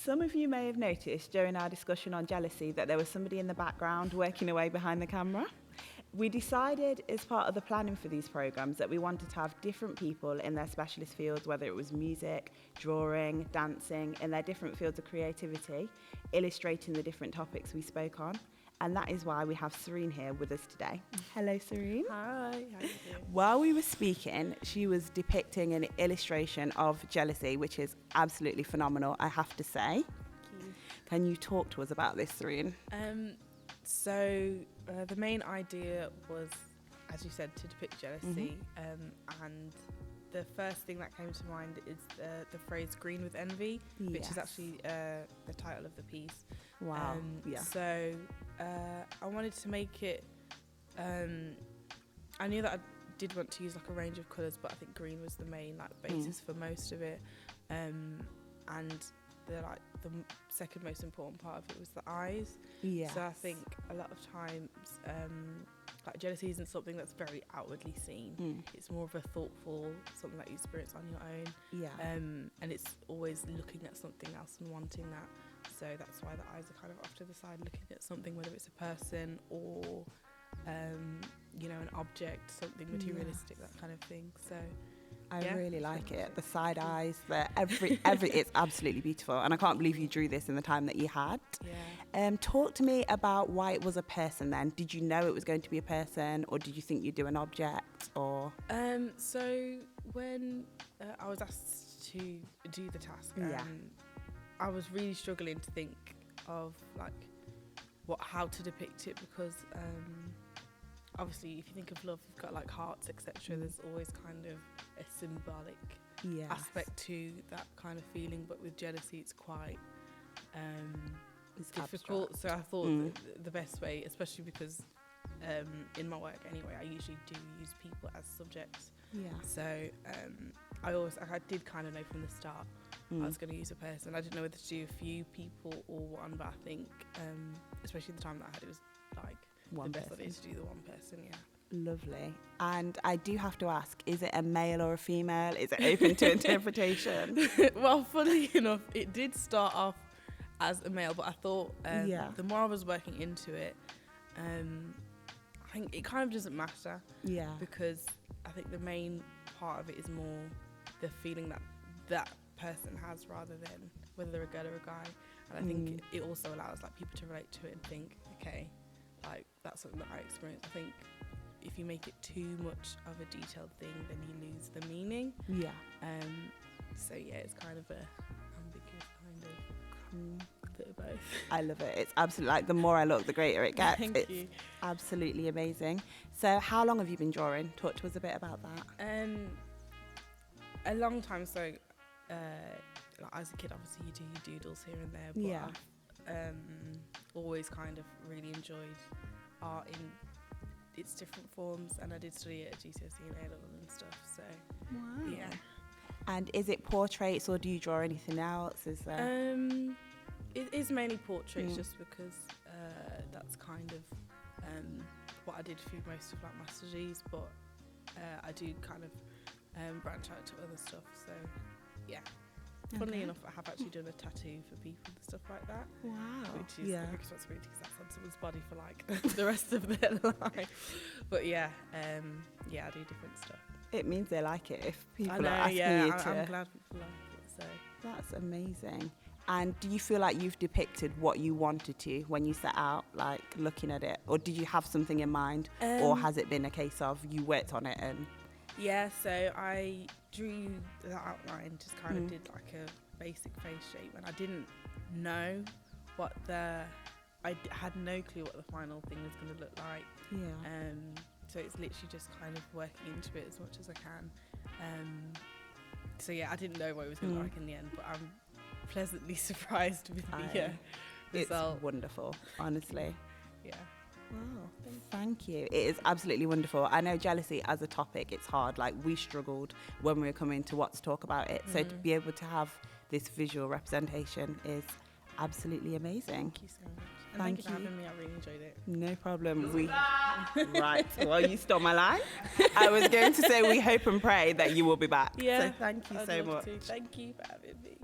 Some of you may have noticed during our discussion on jealousy that there was somebody in the background working away behind the camera. We decided as part of the planning for these programs that we wanted to have different people in their specialist fields, whether it was music, drawing, dancing, in their different fields of creativity, illustrating the different topics we spoke on. And that is why we have Serene here with us today. Hello, Serene. Hi, how you doing? While we were speaking, she was depicting an illustration of jealousy, which is absolutely phenomenal, I have to say. Thank you. Can you talk to us about this, Serene? The main idea was, as you said, to depict jealousy. And the first thing that came to mind is the phrase "green with envy," which is actually the title of the piece. Wow. So I wanted to make it. I knew that I did want to use like a range of colours, but I think green was the main basis for most of it. And the second most important part of it was the eyes. Yes. So I think a lot of times jealousy isn't something that's very outwardly seen. It's more of a thoughtful, something that you experience on your own. Yeah. And it's always looking at something else and wanting that. So that's why the eyes are kind of off to the side, looking at something, whether it's a person or an object, something materialistic, that kind of thing. So I really like it. The side eyes, every it's absolutely beautiful. And I can't believe you drew this in the time that you had. Yeah. Talk to me about why it was a person then. Did you know it was going to be a person, or did you think you'd do an object, or? So when I was asked to do the task, I was really struggling to think of how to depict it, because obviously if you think of love, you've got hearts, etc. There's always kind of a symbolic aspect to that kind of feeling, but with jealousy it's quite it's difficult. Abstract. So I thought the best way, especially because in my work anyway, I usually do use people as subjects. So I did kind of know from the start I was going to use a person. I didn't know whether to do a few people or one, but I think especially the time that I had, it was one the best person. idea to do the one person. Lovely. And I do have to ask, is it a male or a female? Is it open to interpretation? Well, funnily enough, it did start off as a male, but I thought the more I was working into it, I think it kind of doesn't matter. Yeah. Because I think the main part of it is more the feeling that person has, rather than whether they're a girl or a guy. And I think it also allows people to relate to it and think, okay, that's something that I experienced. I think if you make it too much of a detailed thing, then you lose the meaning. Yeah. So it's kind of a ambiguous kind of bit of both. I love it. It's absolutely the more I look, the greater it gets. Thank you. Absolutely amazing. So how long have you been drawing? Talk to us a bit about that. A long time. So as a kid, obviously you do your doodles here and there, but I've always kind of really enjoyed art in its different forms, and I did study it at GCSE and A-level and stuff. So wow. Yeah. And is it portraits, or do you draw anything else? Is there? It is mainly portraits, just because that's kind of what I did for most of my studies, but I do kind of branch out to other stuff. So yeah. Funnily enough, I have actually done a tattoo for people and stuff like that. Wow. Which is a big responsibility, because that's on someone's body for the rest of their life. But I do different stuff. It means they like it if people I know, are asking you to. I'm glad people like it. So that's amazing. And do you feel like you've depicted what you wanted to when you set out, looking at it? Or did you have something in mind? Or has it been a case of you worked on it and... Yeah, so I drew the outline, just kind of did a basic face shape, and I didn't know I had no clue what the final thing was going to look like. Yeah. So it's literally just kind of working into it as much as I can. I didn't know what it was going to look like in the end, but I'm pleasantly surprised with the result. It's wonderful, honestly. Yeah. Wow, thank you. It is absolutely wonderful. I know jealousy as a topic, it's hard. We struggled when we were coming to what to talk about it. So to be able to have this visual representation is absolutely amazing. Thank you so much. And thank you for having me. I really enjoyed it. No problem. Right. Well, you stole my line. I was going to say we hope and pray that you will be back. Yeah. So thank you so much. Thank you for having me.